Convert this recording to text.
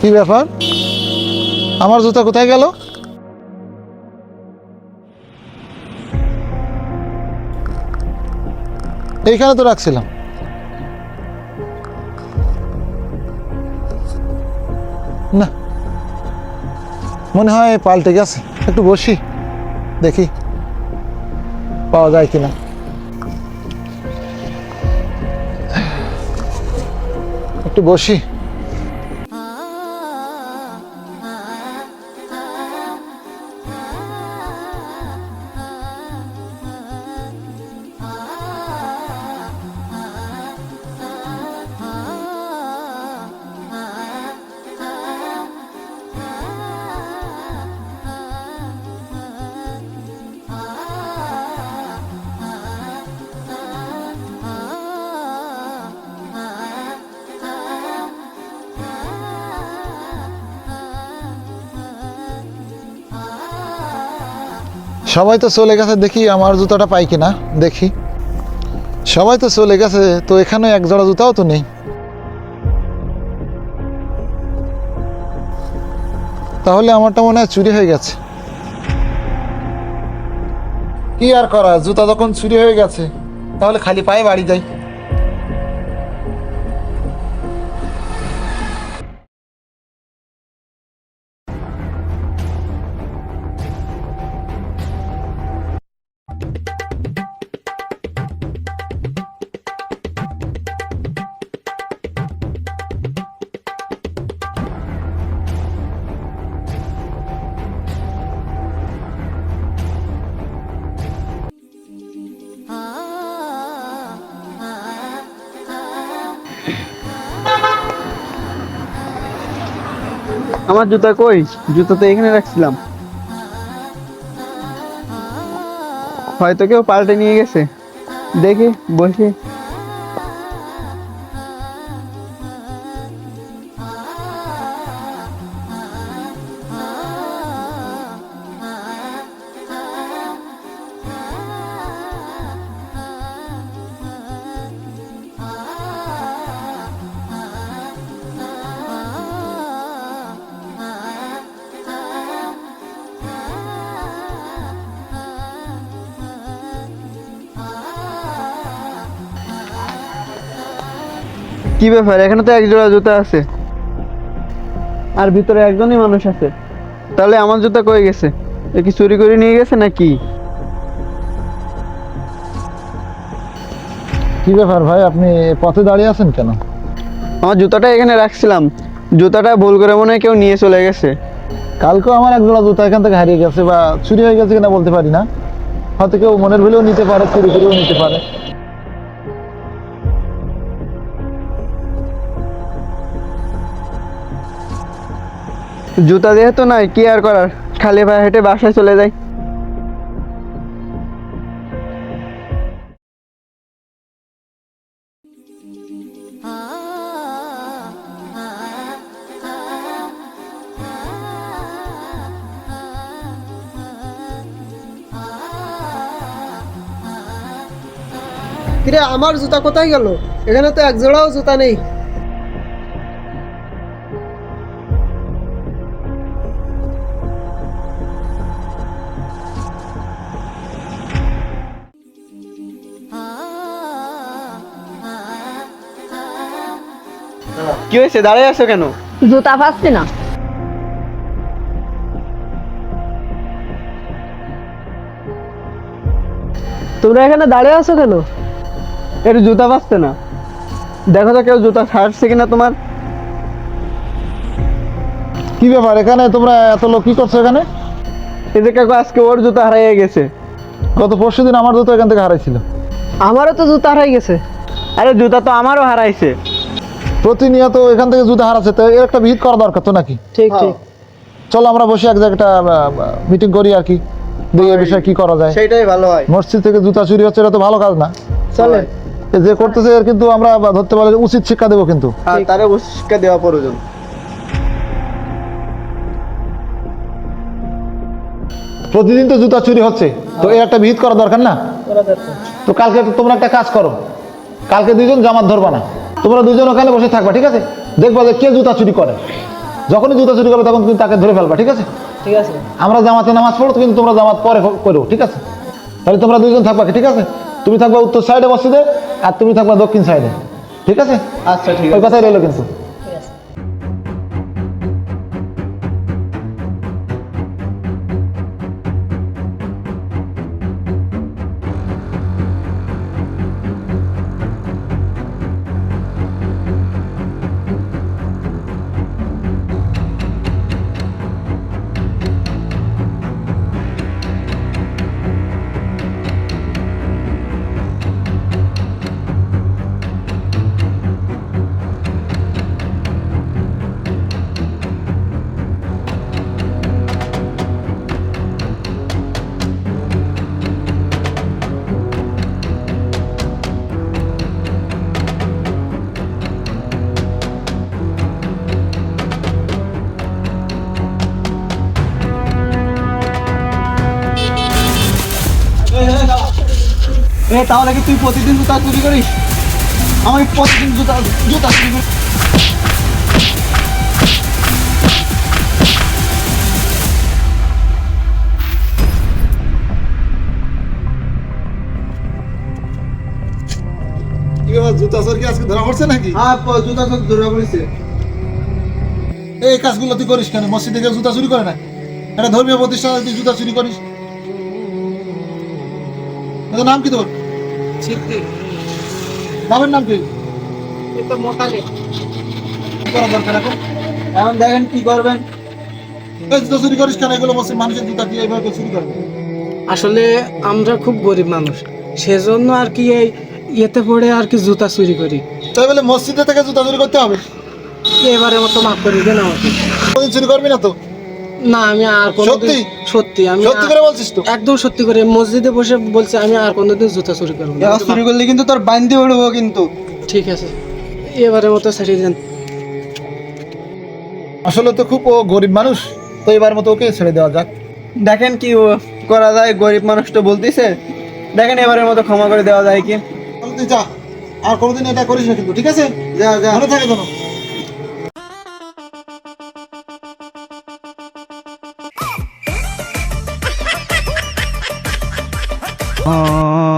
কি ব্যাপার, আমার জুতা কোথায় গেল? এইখানে তো রাখছিলাম। না, মনে হয় পাল্টে গেছে। একটু বসি, দেখি পাওয়া যায় কিনা। একটু বসি। সবাই তো চলে গেছে, দেখি আমার জুতাটা পাই কিনা দেখি। সবাই তো চলে গেছে, তো এখানে এক জোড়া জুতাও তো নেই। তাহলে আমারটা মনে হয় চুরি হয়ে গেছে। কি আর করা, জুতা যখন চুরি হয়ে গেছে তাহলে খালি পায়ে বাড়ি যাই। আমার জুতা কই? জুতা তো এখানে রাখছিলাম, হয়তো কেউ পাল্টে নিয়ে গেছে। দেখি বসে। কি ব্যাপার, এখানে তো এক জোড়া জুতা আছে আর ভিতরে একজনই মানুষ আছে। তাহলে আমার জুতা কই গেছে? এ কি চুরি করে নিয়ে গেছে নাকি? কি ব্যাপার ভাই, আপনি পথে দাঁড়িয়ে আছেন কেন? আমার জুতাটা এখানে রাখছিলাম, জুতাটা ভুল করে মনে হয় কেউ নিয়ে চলে গেছে। কালকেও আমার এক জোড়া জুতা এখান থেকে হারিয়ে গেছে, বা চুরি হয়ে গেছে কিনা বলতে পারি না। হয়তো কেউ মনের ভুলেও নিতে পারে, চুরি করেও নিতে পারে। জুতা যেহেতু নাই, কি আর করার, খালি পায়ে হেঁটে বাসায় চলে যাই। কিরে, আমার জুতা কোথায় গেল? এখানে তো এক জোড়াও জুতা নেই। কি হয়েছে, দাঁড়িয়ে আছো কেন? জুতা পাচ্ছি না। তোমরা এখানে দাঁড়িয়ে আছো কেন? এর জুতা পাচ্ছে না, দেখো তো কেউ জুতা ছাড়ছে কিনা তোমার। কি ব্যাপার, এখানে তোমরা এত লোক কি করছো এখানে? এই যে কাকু, আজকে ওর জুতা হারিয়ে গেছে। গত পরশুদিন আমার জুতো এখান থেকে হারাইছিল। আমারও তো জুতা হারাই গেছে। আরে জুতা তো আমারও হারাইছে। প্রতিনিয়ত এখান থেকে জুতো হারাচ্ছে, তো এর একটা ভিত করা দরকার তো নাকি? ঠিক ঠিক। চলো আমরা বসে এক জায়গায় একটা মিটিং করি আর কি, দেখি এই বিষয়ে কি করা যায়। সেইটাই ভালো হয়। মসজিদ থেকে জুতা চুরি হচ্ছে, এটা তো ভালো কাজ না। চলে। এ যে করতেছে এর কিন্তু আমরা ধরতে পারলে উচিত শিক্ষা দেবো কিন্তু। হ্যাঁ, তারে শিক্ষা দেওয়া প্রয়োজন। প্রতিদিন তো জুতা চুরি হচ্ছে, তো এর একটা ভিত করা দরকার না? তো কালকে তোমরা একটা কাজ করো, কালকে দুইজন জামাত ধরবা না, তোমরা দুজন ওখানে বসে থাকবা, ঠিক আছে? দেখবা যে কে জুতা চুরি করে। যখনই জুতা চুরি করবে তখন তুমি তাকে ধরে ফেলবা, ঠিক আছে? ঠিক আছে। আমরা জামাতে নামাজ পড়ো, কিন্তু তোমরা জামাত পরে করো, ঠিক আছে? তাহলে তোমরা দুইজন থাকবা, ঠিক আছে? তুমি থাকবা উত্তর সাইডে মসজিদে, আর তুমি থাকবা দক্ষিণ সাইডে, ঠিক আছে? আচ্ছা ঠিক ওই আছে। কথাই রইলো কিন্তু। তাহলে কি তুই প্রতিদিন জুতা চুরি করিস? আমি প্রতিদিন জুতা জুতা চুরি করি। কি ব্যাপার, জুতা চোর কি আজকে ধরা পড়ছে নাকি? হ্যাঁ, জুতা চোর ধরা পড়েছে। এই কাজগুলো তুই করিস কেন? মসজিদে কেউ জুতা চুরি করে না? একটা ধর্মীয় প্রতিষ্ঠানে তুই জুতা চুরি করিস? তোর নাম কি? তোর বাবার নাম কি? কি করা দরকার এখন? এখন দেখেন কি করবেন। এই জুতা চুরি করিস কেন? এগুলো মুসলিম মানুষের জুতা দিয়ে এইভাবে চুরি করবে? আসলে আমরা খুব গরিব মানুষ, সেজন্য আর কি এই ইয়েতে পড়ে আর কি জুতা চুরি করি। তাই বলে মসজিদে থেকে জুতা চুরি করতে হবে? এবারে মতো মাফ করে দেন আমাকে। কোনদিন চুরি করবি না তো? না, আমি আর সত্যি? সত্যি আমি সত্যি করে বলছিস তো? একদম সত্যি করে মসজিদে বসে বলছি আমি আর কোনোদিন জুতা চুরি করবো না। চুরি করলে কিন্তু তোর বান্ধি উঠবো কিন্তু। ঠিক আছে, এবারে মতো ছাড়িয়ে দেন। আসলে তো খুব ও গরিব মানুষ, তো এবার মতো ওকে ছেড়ে দেওয়া যাক। দেখেন কি করা যায়, গরিব মানুষ তো বলতেছে। দেখেন এবারের মতো ক্ষমা করে দেওয়া যায় কি। তাহলে তুই যা, আর কোনোদিন এটা করিস না কিন্তু, ঠিক আছে? যা যা। মনে থাকে যেন। ও